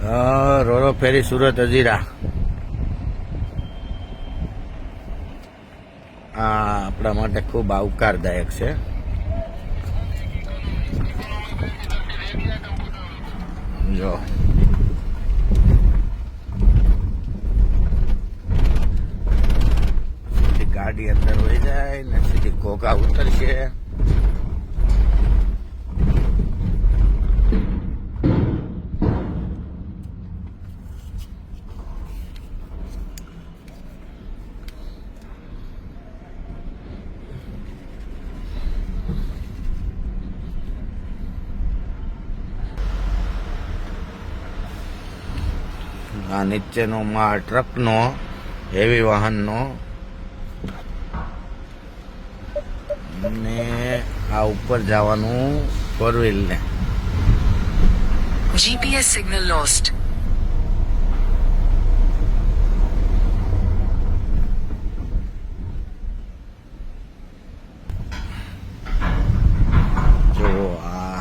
રોરો ફેરી સુરત હજીરા આ આપણા માટે ખૂબ આવકારદાયક છે. જો સીધી ગાડી અંદર વહી જાય ને સીધી ઘોઘા ઉતરશે. આ નીચેનો માળ ટ્રકનો, હેવી વાહનનો, ને આ ઉપર જવાનું ફોર વ્હીલ ને. GPS signal lost. જો આ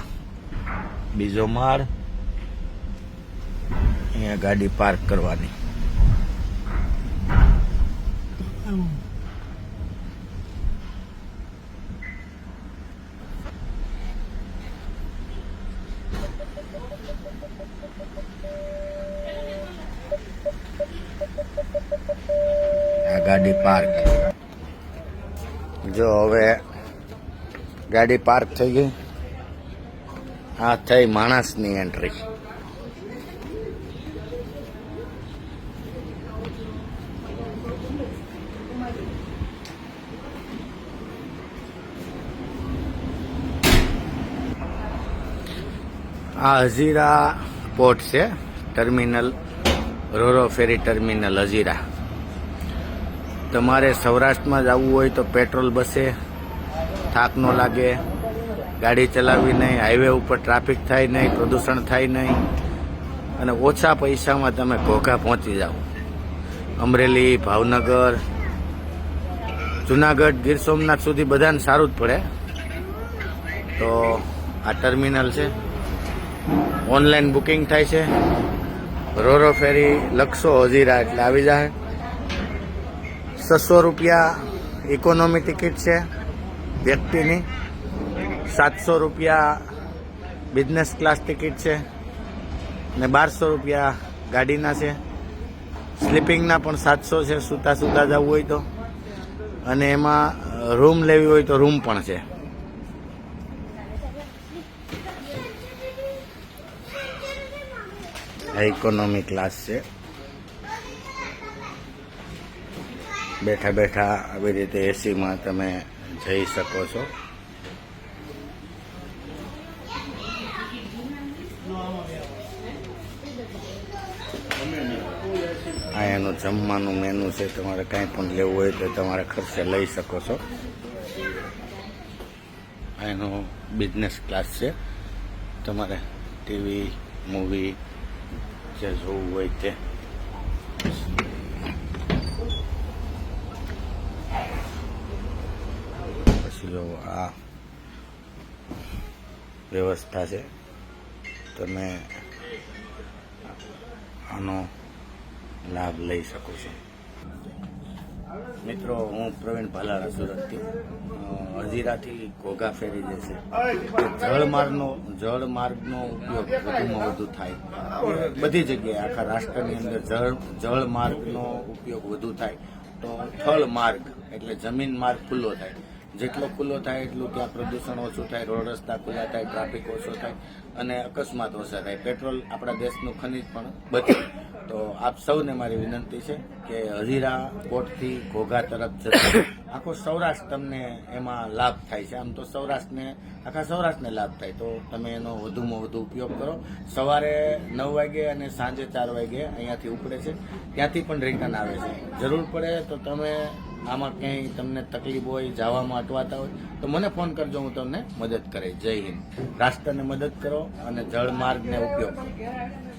બીજો માળ, અહીંયા ગાડી પાર્ક કરવાની. આ ગાડી પાર્ક. જો હવે ગાડી પાર્ક થઈ ગઈ. આ થઈ માણસની એન્ટ્રી. આ હજીરા પોર્ટ છે, ટર્મિનલ, રોરો ફેરી ટર્મિનલ હજીરા. તમારે સૌરાષ્ટ્રમાં જવું હોય તો પેટ્રોલ બસે, થાક ન લાગે, ગાડી ચલાવવી નહીં, હાઈવે ઉપર ટ્રાફિક થાય નહીં, પ્રદૂષણ થાય નહીં, અને ઓછા પૈસામાં તમે ઘોઘા પહોંચી જાઓ. અમરેલી, ભાવનગર, જુનાગઢ, ગીર સોમનાથ સુધી બધાને સારું જ પડે. તો આ ટર્મિનલ છે, ઓનલાઈન બુકિંગ થાય છે. રોરો ફેરી લખશો હજીરા એટલે આવી જાય. 600 રૂપિયા ઇકોનોમી ટિકિટ છે વ્યક્તિની, 700 રૂપિયા બિઝનેસ ક્લાસ ટિકિટ છે, ને 1200 રૂપિયા ગાડીના છે. સ્લીપિંગના પણ 700 છે, સૂતા સૂતા જવું હોય તો. અને એમાં રૂમ લેવી હોય તો રૂમ પણ છે. આ ઇકોનોમી ક્લાસ છે. બેઠા બેઠા આવી રીતે એસીમાં તમે જઈ શકો છો. આ એનું જમવાનું મેનુ છે. તમારે કાંઈ પણ લેવું હોય તો તમારે ખર્ચે લઈ શકો છો. આ એનો બિઝનેસ ક્લાસ છે. તમારે ટીવી, મૂવી જે જોવું હોય તે. પછી જો આ વ્યવસ્થા છે, તમે આનો લાભ લઈ શકો છો. મિત્રો, હું પ્રવીણ ભાલાળા, સુરતથી. હજીરાથી ઘોઘા ફેરી જે છે, જળમાર્ગનો ઉપયોગ વધુમાં વધુ થાય. બધી જગ્યાએ આખા રાષ્ટ્રની અંદર જળમાર્ગનો ઉપયોગ વધુ થાય. તો થળ માર્ગ એટલે જમીન માર્ગ ખુલ્લો થાય. જેટલો ખુલ્લો થાય એટલું ત્યાં પ્રદૂષણ ઓછું થાય, રોડ રસ્તા ખુલ્લા થાય, ટ્રાફિક ઓછો થાય અને અકસ્માત ઓછા થાય. પેટ્રોલ આપણા દેશનું ખનિજ પણ બચે. તો આપ સૌને મારી વિનંતી છે કે હજીરા પોર્ટથી ઘોઘા તરફ જતા આખો સૌરાષ્ટ્ર તમને એમાં લાભ થાય છે. આમ તો આખા સૌરાષ્ટ્રને લાભ થાય. તો તમે એનો વધુમાં વધુ ઉપયોગ કરો. સવારે 9 વાગે અને સાંજે 4 વાગે અહીંયાથી ઉપડે છે. ત્યાંથી પણ રિટર્ન આવે છે. જરૂર પડે તો તમે આમાં ક્યાંય તમને તકલીફ હોય, જવામાં અટવાતા હોય તો મને ફોન કરજો, હું તમને મદદ કરીશ. જય હિન્દ. રાષ્ટ્રને મદદ કરો અને જળમાર્ગને ઉપયોગ કરો.